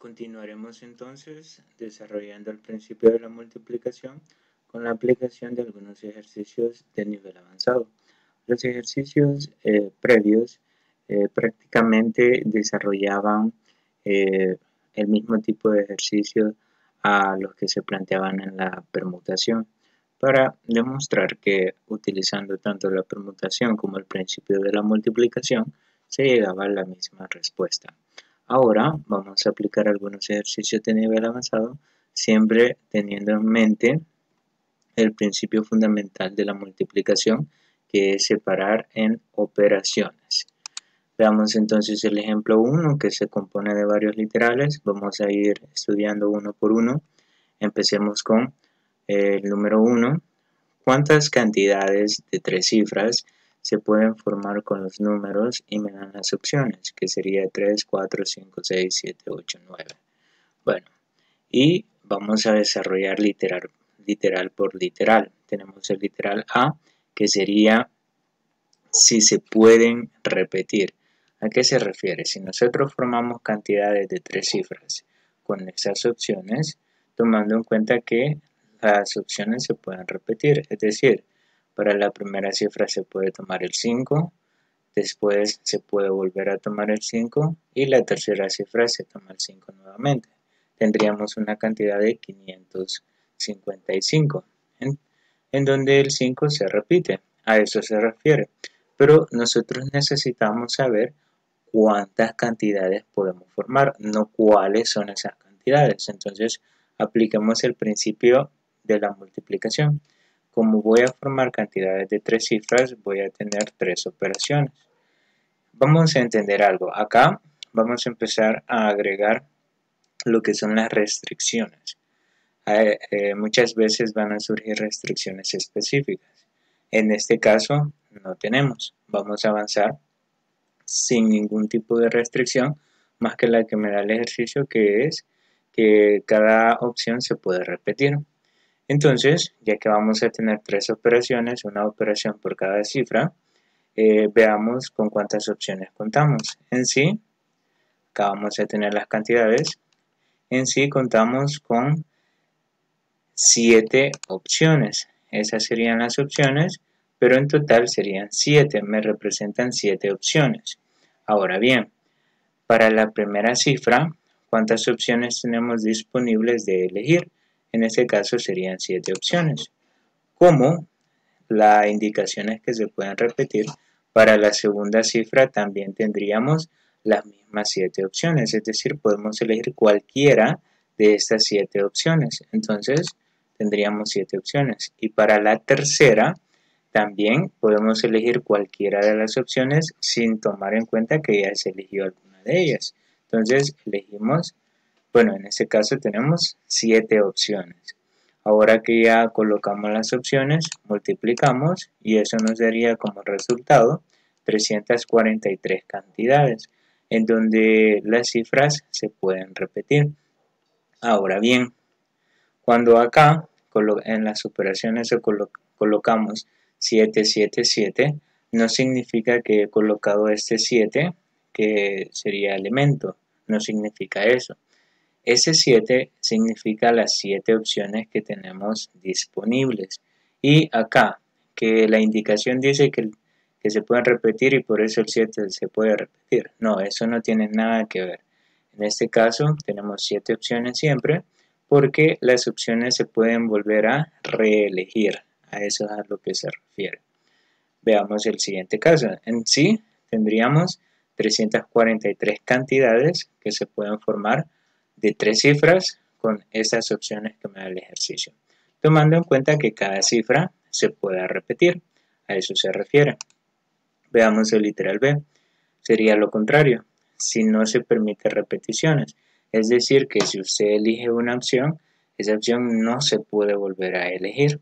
Continuaremos entonces desarrollando el principio de la multiplicación con la aplicación de algunos ejercicios de nivel avanzado. Los ejercicios previos prácticamente desarrollaban el mismo tipo de ejercicios a los que se planteaban en la permutación, para demostrar que utilizando tanto la permutación como el principio de la multiplicación se llegaba a la misma respuesta. Ahora vamos a aplicar algunos ejercicios de nivel avanzado, siempre teniendo en mente el principio fundamental de la multiplicación, que es separar en operaciones. Veamos entonces el ejemplo 1, que se compone de varios literales. Vamos a ir estudiando uno por uno. Empecemos con el número 1. ¿Cuántas cantidades de 3 cifras se pueden formar con los números? Y me dan las opciones, que sería 3, 4, 5, 6, 7, 8, 9. Bueno, y vamos a desarrollar literal por literal. Tenemos el literal A, que sería si se pueden repetir. ¿A qué se refiere? Si nosotros formamos cantidades de 3 cifras con esas opciones, tomando en cuenta que las opciones se pueden repetir, es decir, para la primera cifra se puede tomar el 5, después se puede volver a tomar el 5 y la tercera cifra se toma el 5 nuevamente. Tendríamos una cantidad de 555, en donde el 5 se repite, a eso se refiere. Pero nosotros necesitamos saber cuántas cantidades podemos formar, no cuáles son esas cantidades. Entonces, apliquemos el principio de la multiplicación. Como voy a formar cantidades de 3 cifras, voy a tener 3 operaciones. Vamos a entender algo. Acá vamos a empezar a agregar lo que son las restricciones. Muchas veces van a surgir restricciones específicas. En este caso no tenemos. Vamos a avanzar sin ningún tipo de restricción, más que la que me da el ejercicio, que es que cada opción se puede repetir. Entonces, ya que vamos a tener 3 operaciones, una operación por cada cifra, veamos con cuántas opciones contamos. En sí, acá vamos a tener las cantidades. En sí contamos con 7 opciones. Esas serían las opciones, pero en total serían 7. Me representan 7 opciones. Ahora bien, para la primera cifra, ¿cuántas opciones tenemos disponibles de elegir? En este caso serían 7 opciones. Como la indicación es que se pueden repetir, para la segunda cifra también tendríamos las mismas 7 opciones, es decir, podemos elegir cualquiera de estas 7 opciones. Entonces, tendríamos 7 opciones. Y para la tercera, también podemos elegir cualquiera de las opciones sin tomar en cuenta que ya se eligió alguna de ellas. Entonces, elegimos, bueno, en este caso tenemos 7 opciones. Ahora que ya colocamos las opciones, multiplicamos y eso nos daría como resultado 343 cantidades, en donde las cifras se pueden repetir. Ahora bien, cuando acá en las operaciones colocamos 7, 7, 7, no significa que he colocado este 7, que sería elemento, no significa eso. Ese 7 significa las 7 opciones que tenemos disponibles. Y acá, que la indicación dice que se pueden repetir y por eso el 7 se puede repetir. No, eso no tiene nada que ver. En este caso tenemos 7 opciones siempre, porque las opciones se pueden volver a reelegir. A eso es a lo que se refiere. Veamos el siguiente caso. En sí tendríamos 343 cantidades que se pueden formar de 3 cifras con estas opciones que me da el ejercicio, tomando en cuenta que cada cifra se pueda repetir. A eso se refiere. Veamos el literal B. Sería lo contrario, si no se permite repeticiones. Es decir, que si usted elige una opción, esa opción no se puede volver a elegir.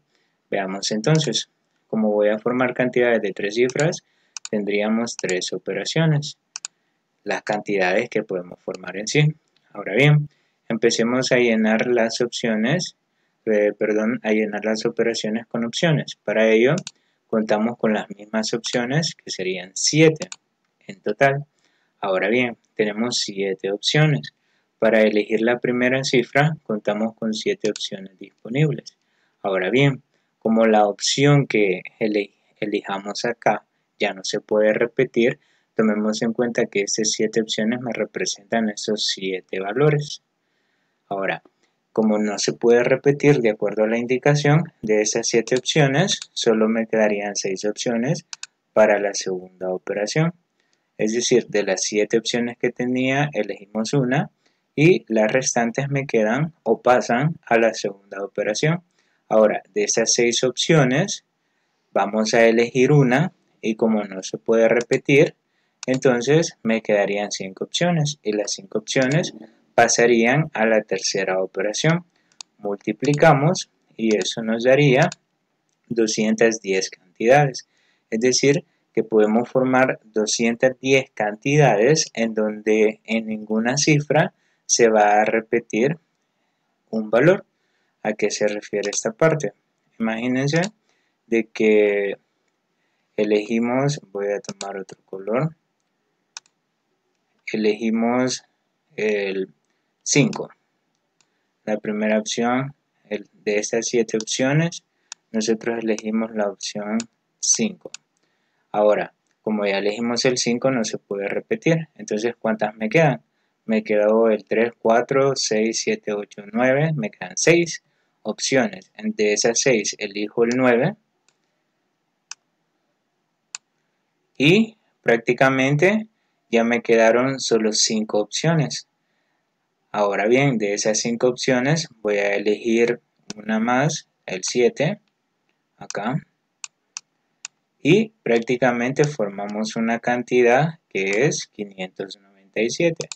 Veamos entonces, como voy a formar cantidades de 3 cifras, tendríamos 3 operaciones, las cantidades que podemos formar en sí. Ahora bien, empecemos a llenar las opciones, a llenar las operaciones con opciones. Para ello, contamos con las mismas opciones, que serían 7 en total. Ahora bien, tenemos 7 opciones. Para elegir la primera cifra contamos con 7 opciones disponibles. Ahora bien, como la opción que elijamos acá ya no se puede repetir, tomemos en cuenta que estas 7 opciones me representan esos 7 valores. Ahora, como no se puede repetir de acuerdo a la indicación de esas 7 opciones, solo me quedarían 6 opciones para la segunda operación. Es decir, de las 7 opciones que tenía, elegimos una y las restantes me quedan o pasan a la segunda operación. Ahora, de esas 6 opciones, vamos a elegir una y como no se puede repetir, entonces me quedarían 5 opciones y las 5 opciones pasarían a la tercera operación. Multiplicamos y eso nos daría 210 cantidades. Es decir, que podemos formar 210 cantidades en donde en ninguna cifra se va a repetir un valor. ¿A qué se refiere esta parte? Imagínense de que elegimos, voy a tomar otro color, elegimos el 5. La primera opción de estas 7 opciones, nosotros elegimos la opción 5. Ahora, como ya elegimos el 5, no se puede repetir. Entonces, ¿cuántas me quedan? Me quedó el 3, 4, 6, 7, 8, 9. Me quedan 6 opciones. De esas 6 elijo el 9. Y prácticamente ya me quedaron solo 5 opciones. Ahora bien, de esas 5 opciones voy a elegir una más, el 7, acá. Y prácticamente formamos una cantidad que es 597.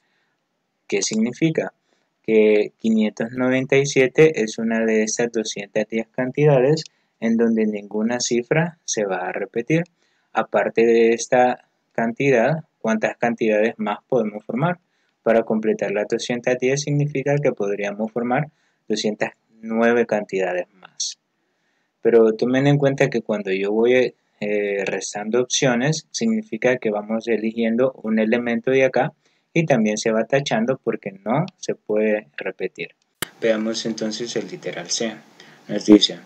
¿Qué significa? Que 597 es una de estas 210 cantidades en donde ninguna cifra se va a repetir. Aparte de esta cantidad, ¿cuántas cantidades más podemos formar? Para completar las 210 significa que podríamos formar 209 cantidades más. Pero tomen en cuenta que cuando yo voy restando opciones, significa que vamos eligiendo un elemento de acá y también se va tachando porque no se puede repetir. Veamos entonces el literal C. Nos dice,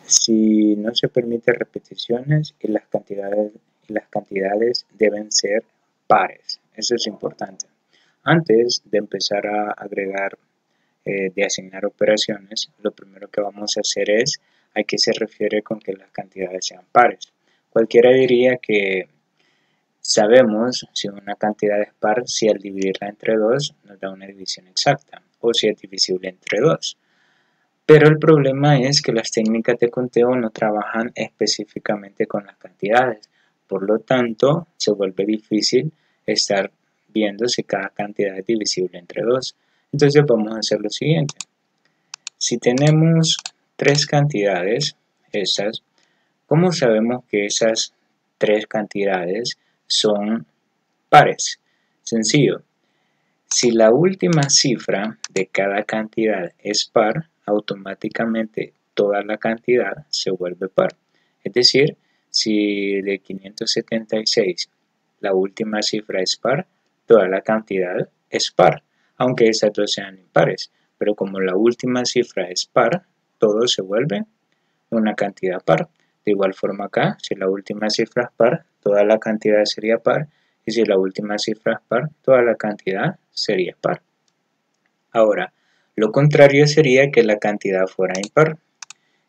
si no se permite repeticiones y las cantidades deben ser pares. Eso es importante. Antes de empezar a agregar, de asignar operaciones, lo primero que vamos a hacer es a qué se refiere con que las cantidades sean pares. Cualquiera diría que sabemos si una cantidad es par si al dividirla entre 2 nos da una división exacta o si es divisible entre 2. Pero el problema es que las técnicas de conteo no trabajan específicamente con las cantidades. Por lo tanto, se vuelve difícil estar viendo si cada cantidad es divisible entre 2. Entonces vamos a hacer lo siguiente. Si tenemos 3 cantidades, estas, ¿cómo sabemos que esas 3 cantidades son pares? Sencillo. Si la última cifra de cada cantidad es par, automáticamente toda la cantidad se vuelve par. Es decir, si de 576 la última cifra es par, toda la cantidad es par, aunque esas dos sean impares. Pero como la última cifra es par, todo se vuelve una cantidad par. De igual forma acá, si la última cifra es par, toda la cantidad sería par. Y si la última cifra es par, toda la cantidad sería par. Ahora, lo contrario sería que la cantidad fuera impar.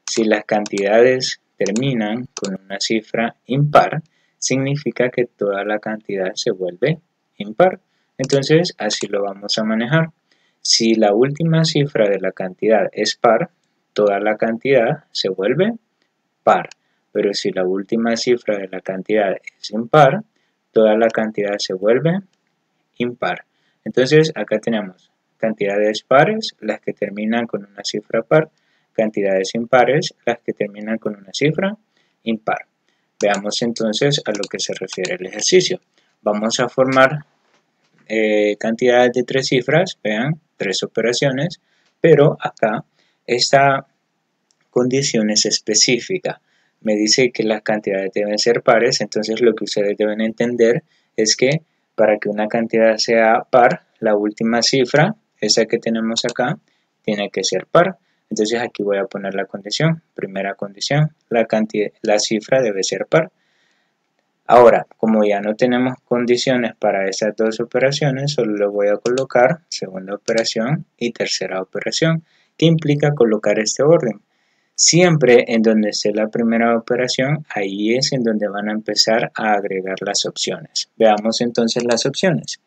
Si las cantidades terminan con una cifra impar, significa que toda la cantidad se vuelve impar. Entonces, así lo vamos a manejar. Si la última cifra de la cantidad es par, toda la cantidad se vuelve par. Pero si la última cifra de la cantidad es impar, toda la cantidad se vuelve impar. Entonces, acá tenemos cantidades pares, las que terminan con una cifra par, cantidades impares, las que terminan con una cifra impar. Veamos entonces a lo que se refiere el ejercicio. Vamos a formar cantidades de 3 cifras, vean, 3 operaciones, pero acá esta condición es específica. Me dice que las cantidades deben ser pares, entonces lo que ustedes deben entender es que para que una cantidad sea par, la última cifra esa que tenemos acá tiene que ser par. Entonces aquí voy a poner la condición. Primera condición, la cifra debe ser par. Ahora, como ya no tenemos condiciones para esas dos operaciones, solo le voy a colocar segunda operación y tercera operación, que implica colocar este orden. Siempre en donde esté la primera operación, ahí es en donde van a empezar a agregar las opciones. Veamos entonces las opciones.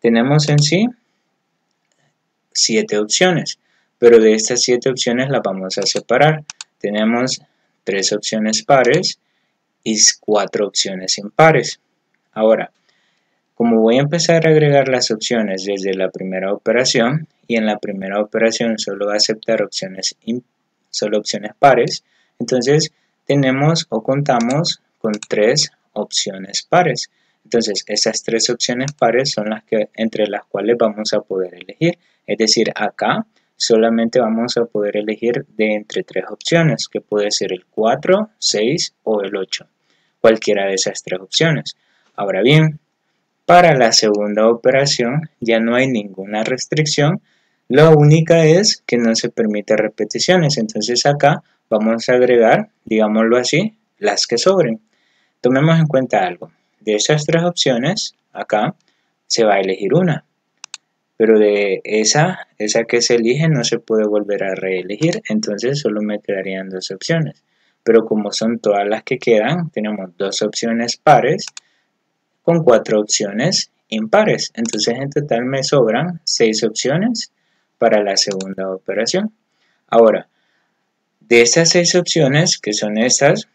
Tenemos en sí 7 opciones, pero de estas 7 opciones las vamos a separar. Tenemos 3 opciones pares y 4 opciones impares. Operaciones. Ahora, como voy a empezar a agregar las opciones desde la primera operación, y en la primera operación solo va a aceptar opciones pares, entonces tenemos o contamos con 3 opciones pares. Entonces, esas 3 opciones pares son las que, entre las cuales vamos a poder elegir. Es decir, acá solamente vamos a poder elegir de entre 3 opciones, que puede ser el 4, 6 o el 8. Cualquiera de esas 3 opciones. Ahora bien, para la segunda operación ya no hay ninguna restricción. La única es que no se permite repeticiones. Entonces acá vamos a agregar, digámoslo así, las que sobren. Tomemos en cuenta algo. De esas 3 opciones, acá se va a elegir una. Pero de esa que se elige no se puede volver a reelegir. Entonces solo me quedarían 2 opciones. Pero como son todas las que quedan, tenemos 2 opciones pares con 4 opciones impares. Entonces en total me sobran 6 opciones para la segunda operación. Ahora, de estas 6 opciones, que son estas,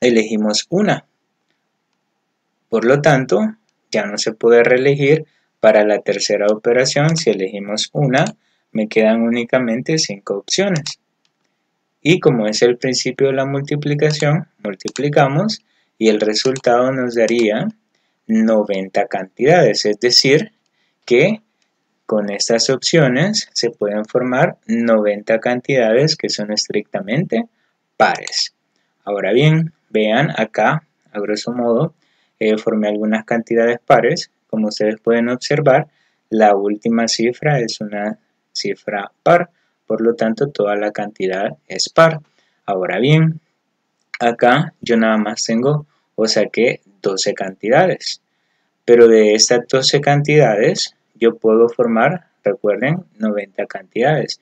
elegimos una. Por lo tanto, ya no se puede reelegir para la tercera operación. Si elegimos una, me quedan únicamente 5 opciones. Y como es el principio de la multiplicación, multiplicamos y el resultado nos daría 90 cantidades. Es decir, que con estas opciones se pueden formar 90 cantidades que son estrictamente pares. Ahora bien, vean acá, a grosso modo, formé algunas cantidades pares. Como ustedes pueden observar, la última cifra es una cifra par. Por lo tanto, toda la cantidad es par. Ahora bien, acá yo nada más tengo o saqué 12 cantidades. Pero de estas 12 cantidades, yo puedo formar, recuerden, 90 cantidades.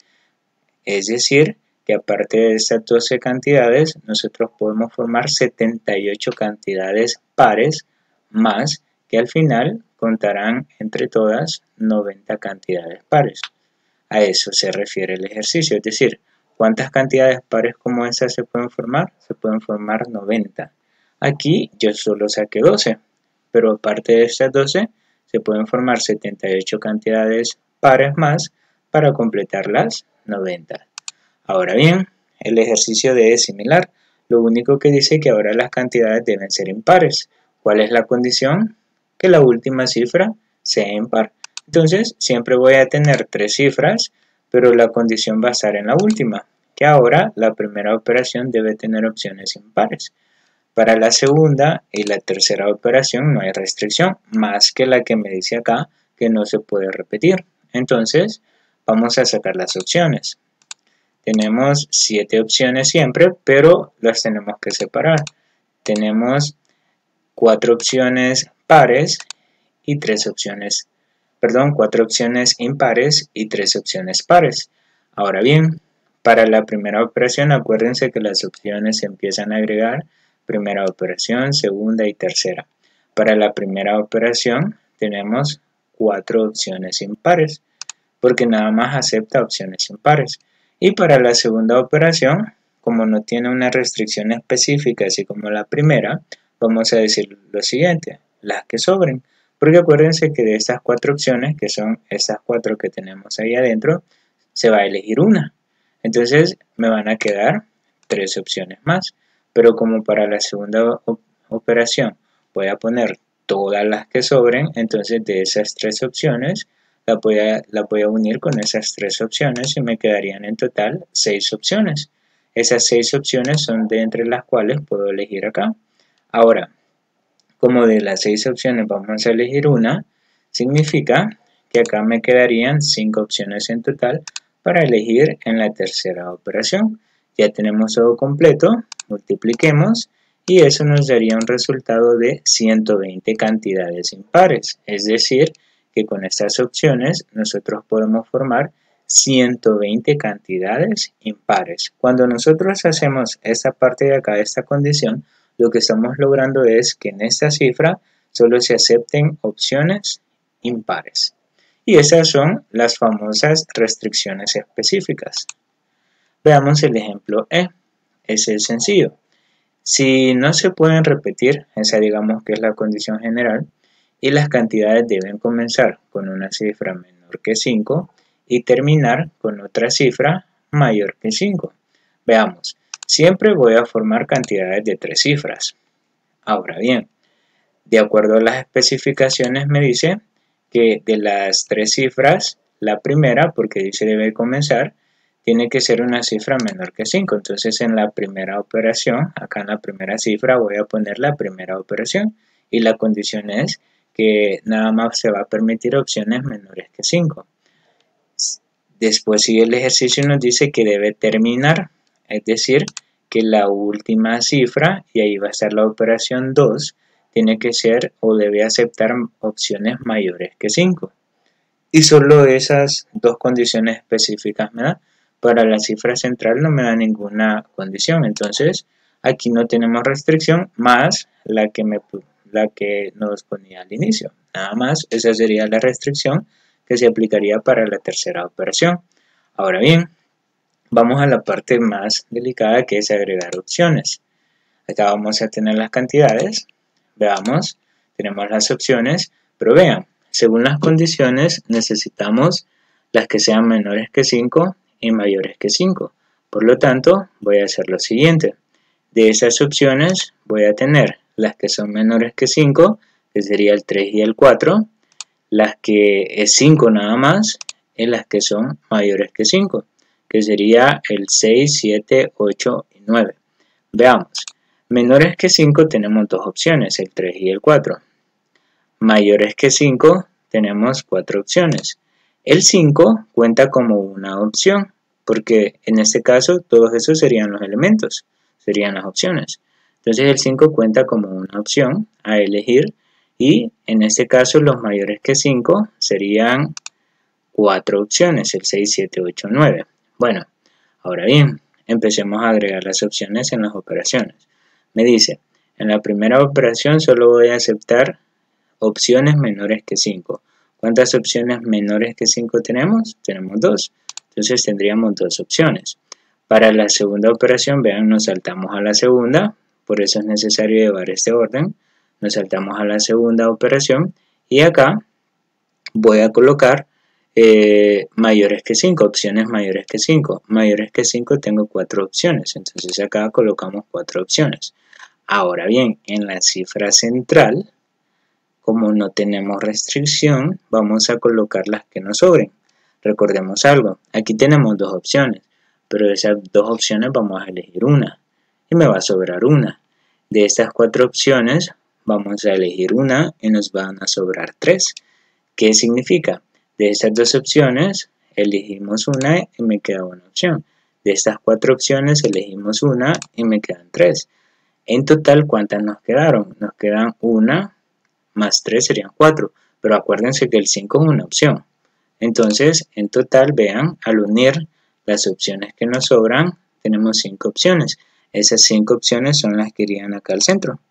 Es decir, que aparte de estas 12 cantidades, nosotros podemos formar 78 cantidades pares más, que al final contarán entre todas 90 cantidades pares. A eso se refiere el ejercicio, es decir, ¿cuántas cantidades pares como estas se pueden formar? Se pueden formar 90. Aquí yo solo saqué 12, pero aparte de estas 12, se pueden formar 78 cantidades pares más para completar las 90. Ahora bien, el ejercicio D es similar, lo único que dice que ahora las cantidades deben ser impares. ¿Cuál es la condición? Que la última cifra sea impar. Entonces, siempre voy a tener 3 cifras, pero la condición va a estar en la última, que ahora la primera operación debe tener opciones impares. Para la segunda y la tercera operación no hay restricción, más que la que me dice acá, que no se puede repetir. Entonces, vamos a sacar las opciones. Tenemos 7 opciones siempre, pero las tenemos que separar. Tenemos 4 opciones pares y 4 opciones impares y 3 opciones pares. Ahora bien, para la primera operación, acuérdense que las opciones se empiezan a agregar primera operación, segunda y tercera. Para la primera operación tenemos 4 opciones impares, porque nada más acepta opciones impares. Y para la segunda operación, como no tiene una restricción específica, así como la primera, vamos a decir lo siguiente, las que sobren. Porque acuérdense que de estas 4 opciones, que son estas 4 que tenemos ahí adentro, se va a elegir una. Entonces me van a quedar 3 opciones más. Pero como para la segunda operación voy a poner todas las que sobren, entonces de esas 3 opciones la voy a unir con esas 3 opciones y me quedarían en total 6 opciones. Esas 6 opciones son de entre las cuales puedo elegir acá. Ahora, como de las 6 opciones vamos a elegir una, significa que acá me quedarían 5 opciones en total para elegir en la tercera operación. Ya tenemos todo completo, multipliquemos y eso nos daría un resultado de 120 cantidades impares. Es decir, que con estas opciones nosotros podemos formar 120 cantidades impares. Cuando nosotros hacemos esta parte de acá, esta condición, lo que estamos logrando es que en esta cifra solo se acepten opciones impares. Y esas son las famosas restricciones específicas. Veamos el ejemplo E. Ese es sencillo. Si no se pueden repetir, esa digamos que es la condición general, y las cantidades deben comenzar con una cifra menor que 5 y terminar con otra cifra mayor que 5. Veamos, siempre voy a formar cantidades de 3 cifras. Ahora bien, de acuerdo a las especificaciones me dice que de las 3 cifras, la primera, porque dice debe comenzar, tiene que ser una cifra menor que 5. Entonces en la primera operación, acá en la primera cifra voy a poner la primera operación y la condición es que nada más se va a permitir opciones menores que 5. Después sigue el ejercicio y nos dice que debe terminar, es decir, que la última cifra, y ahí va a estar la operación 2, tiene que ser o debe aceptar opciones mayores que 5. Y solo esas dos condiciones específicas me da. Para la cifra central no me da ninguna condición, entonces aquí no tenemos restricción más la que nos ponía al inicio. Nada más, esa sería la restricción que se aplicaría para la tercera operación. Ahora bien, vamos a la parte más delicada, que es agregar opciones. Acá vamos a tener las cantidades, veamos, tenemos las opciones, pero vean, según las condiciones necesitamos las que sean menores que 5 y mayores que 5. Por lo tanto, voy a hacer lo siguiente. De esas opciones voy a tener las que son menores que 5, que sería el 3 y el 4, las que es 5 nada más, y las que son mayores que 5, que sería el 6, 7, 8 y 9. Veamos, menores que 5 tenemos dos opciones, el 3 y el 4. Mayores que 5 tenemos 4 opciones. El 5 cuenta como una opción, porque en este caso todos esos serían los elementos, serían las opciones. Entonces el 5 cuenta como una opción a elegir y en este caso los mayores que 5 serían 4 opciones, el 6, 7, 8, 9. Bueno, ahora bien, empecemos a agregar las opciones en las operaciones. Me dice, en la primera operación solo voy a aceptar opciones menores que 5. ¿Cuántas opciones menores que 5 tenemos? Tenemos 2. Entonces tendríamos 2 opciones. Para la segunda operación, vean, nos saltamos a la segunda. Por eso es necesario llevar este orden. Nos saltamos a la segunda operación. Y acá voy a colocar mayores que 5, opciones mayores que 5. Mayores que 5 tengo 4 opciones. Entonces acá colocamos 4 opciones. Ahora bien, en la cifra central, como no tenemos restricción, vamos a colocar las que nos sobren. Recordemos algo, aquí tenemos dos opciones, pero de esas dos opciones vamos a elegir una y me va a sobrar una. De estas 4 opciones vamos a elegir una y nos van a sobrar 3. ¿Qué significa? De estas 2 opciones elegimos una y me queda una opción. De estas 4 opciones elegimos una y me quedan 3. En total, ¿cuántas nos quedaron? Nos quedan 1 más 3 serían 4, pero acuérdense que el 5 es una opción. Entonces, en total, vean, al unir las opciones que nos sobran, tenemos 5 opciones. Esas 5 opciones son las que irían acá al centro.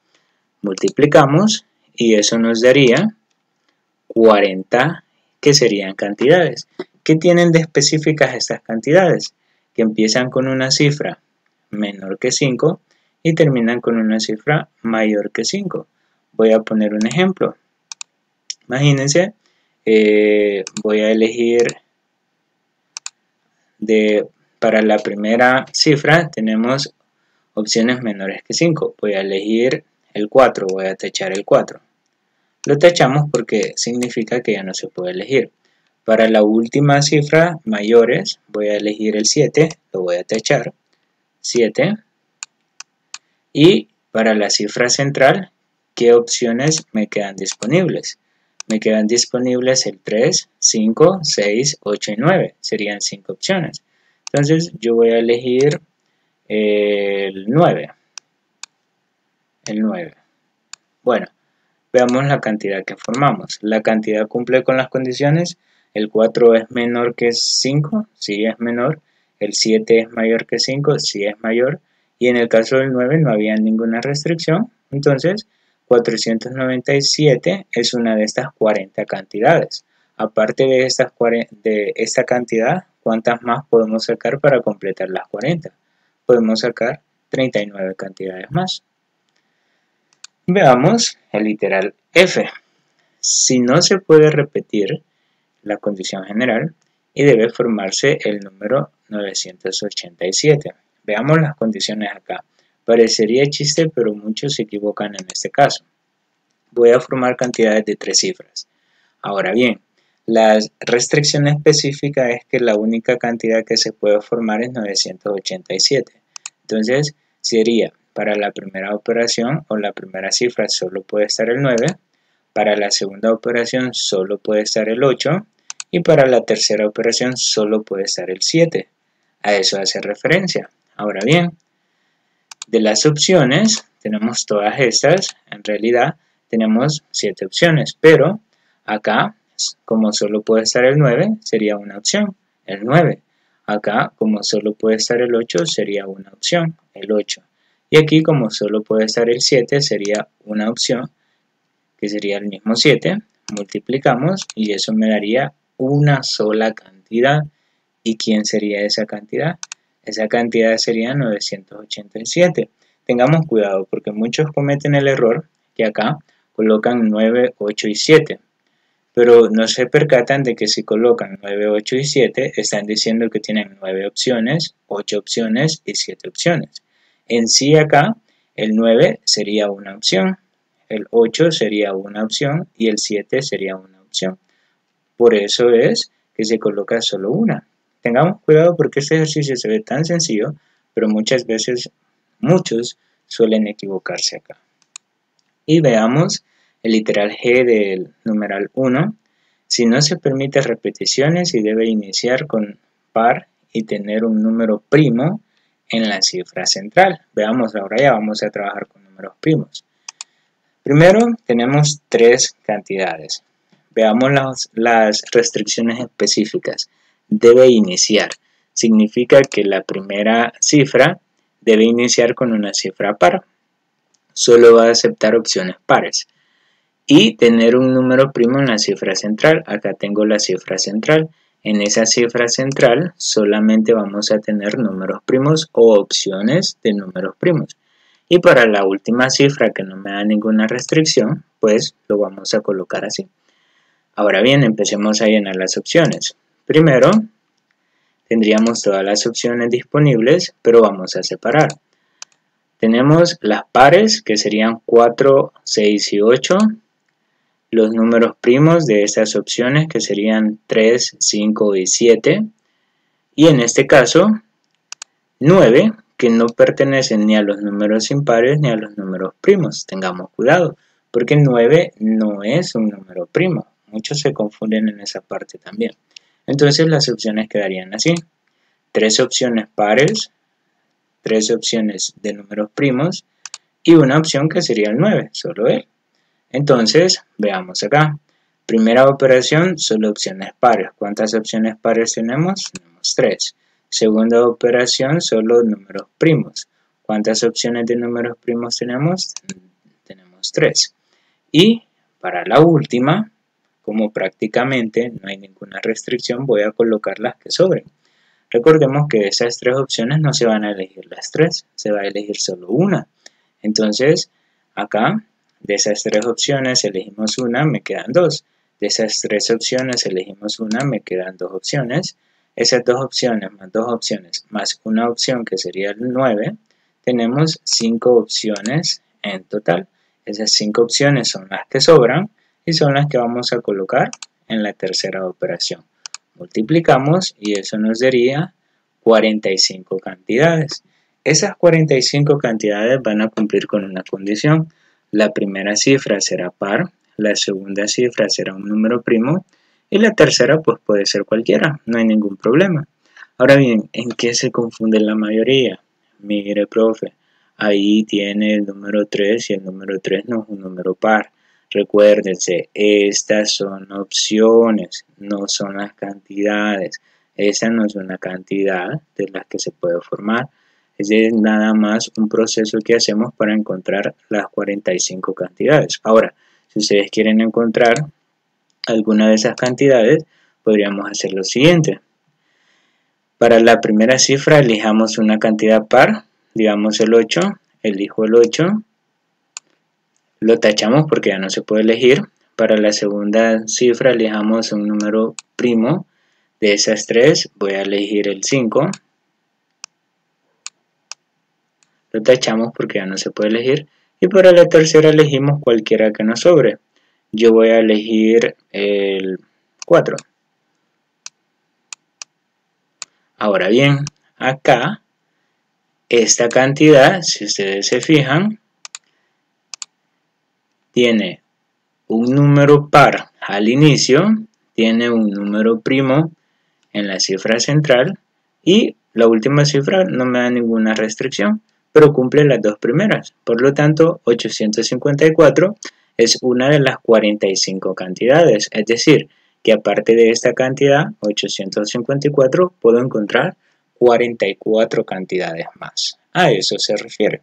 Multiplicamos y eso nos daría 40, que serían cantidades. ¿Qué tienen de específicas estas cantidades? Que empiezan con una cifra menor que 5 y terminan con una cifra mayor que 5. Voy a poner un ejemplo. Imagínense, voy a elegir para la primera cifra tenemos opciones menores que 5. Voy a elegir el 4, voy a tachar el 4. Lo tachamos porque significa que ya no se puede elegir. Para la última cifra, mayores, voy a elegir el 7, lo voy a tachar, 7. Y para la cifra central, ¿qué opciones me quedan disponibles? Me quedan disponibles el 3, 5, 6, 8 y 9. Serían 5 opciones. Entonces yo voy a elegir el 9. El 9. Bueno, veamos la cantidad que formamos. La cantidad cumple con las condiciones. El 4 es menor que 5, sí es menor. El 7 es mayor que 5, sí es mayor. Y en el caso del 9 no había ninguna restricción. Entonces, 497 es una de estas 40 cantidades. Aparte de esta cantidad, ¿cuántas más podemos sacar para completar las 40? Podemos sacar 39 cantidades más. Veamos el literal F. Si no se puede repetir la condición general y debe formarse el número 987. Veamos las condiciones acá. Parecería chiste, pero muchos se equivocan en este caso. Voy a formar cantidades de 3 cifras. Ahora bien, la restricción específica es que la única cantidad que se puede formar es 987. Entonces, sería para la primera operación o la primera cifra solo puede estar el 9, para la segunda operación solo puede estar el 8 y para la tercera operación solo puede estar el 7. A eso hace referencia. Ahora bien, de las opciones, tenemos todas estas, en realidad tenemos 7 opciones, pero acá, como solo puede estar el 9, sería una opción, el 9. Acá, como solo puede estar el 8, sería una opción, el 8. Y aquí, como solo puede estar el 7, sería una opción, que sería el mismo 7. Multiplicamos y eso me daría una sola cantidad. ¿Y quién sería esa cantidad? Esa cantidad sería 987. Tengamos cuidado porque muchos cometen el error que acá colocan 9, 8 y 7. Pero no se percatan de que si colocan 9, 8 y 7 están diciendo que tienen 9 opciones, 8 opciones y 7 opciones. En sí acá el 9 sería una opción, el 8 sería una opción y el 7 sería una opción. Por eso es que se coloca solo una. Tengamos cuidado porque este ejercicio se ve tan sencillo, pero muchas veces muchos suelen equivocarse acá. Y veamos el literal G del numeral 1. Si no se permite repeticiones y debe iniciar con par y tener un número primo en la cifra central. Veamos, ahora ya vamos a trabajar con números primos. Primero tenemos 3 cantidades. Veamos las restricciones específicas. Debe iniciar. Significa que la primera cifra debe iniciar con una cifra par. Solo va a aceptar opciones pares. Y tener un número primo en la cifra central. Acá tengo la cifra central. En esa cifra central solamente vamos a tener números primos o opciones de números primos. Y para la última cifra que no me da ninguna restricción, pues lo vamos a colocar así. Ahora bien, empecemos a llenar las opciones. Primero, tendríamos todas las opciones disponibles, pero vamos a separar. Tenemos las pares, que serían 4, 6 y 8. Los números primos de estas opciones, que serían 3, 5 y 7. Y en este caso, 9, que no pertenecen ni a los números impares ni a los números primos. Tengamos cuidado, porque 9 no es un número primo. Muchos se confunden en esa parte también. Entonces las opciones quedarían así. 3 opciones pares, 3 opciones de números primos y una opción que sería el 9, solo él. Entonces, veamos acá. Primera operación, solo opciones pares. ¿Cuántas opciones pares tenemos? Tenemos 3. Segunda operación, solo números primos. ¿Cuántas opciones de números primos tenemos? Tenemos 3. Y para la última, como prácticamente no hay ninguna restricción, voy a colocar las que sobren. Recordemos que de esas 3 opciones no se van a elegir las 3, se va a elegir solo una. Entonces, acá, de esas 3 opciones elegimos una, me quedan 2. De esas 3 opciones elegimos una, me quedan 2 opciones. Esas 2 opciones más 2 opciones más una opción que sería el 9, tenemos 5 opciones en total. Esas 5 opciones son las que sobran y son las que vamos a colocar en la tercera operación. Multiplicamos y eso nos daría 45 cantidades. Esas 45 cantidades van a cumplir con una condición. La primera cifra será par, la segunda cifra será un número primo y la tercera pues puede ser cualquiera, no hay ningún problema. Ahora bien, ¿en qué se confunde la mayoría? Mire, profe, ahí tiene el número 3 y el número 3 no es un número par. Recuérdense, estas son opciones, no son las cantidades. Esa no es una cantidad de las que se puede formar. Es nada más un proceso que hacemos para encontrar las 45 cantidades. Ahora, si ustedes quieren encontrar alguna de esas cantidades, podríamos hacer lo siguiente. Para la primera cifra elijamos una cantidad par, digamos el 8, elijo el 8, lo tachamos porque ya no se puede elegir. Para la segunda cifra elijamos un número primo, de esas tres voy a elegir el 5, lo tachamos porque ya no se puede elegir. Y para la tercera elegimos cualquiera que nos sobre. Yo voy a elegir el 4. Ahora bien, acá, esta cantidad, si ustedes se fijan, tiene un número par al inicio, tiene un número primo en la cifra central y la última cifra no me da ninguna restricción, pero cumple las dos primeras. Por lo tanto, 854 es una de las 45 cantidades, es decir, que aparte de esta cantidad, 854, puedo encontrar 44 cantidades más. A eso se refiere.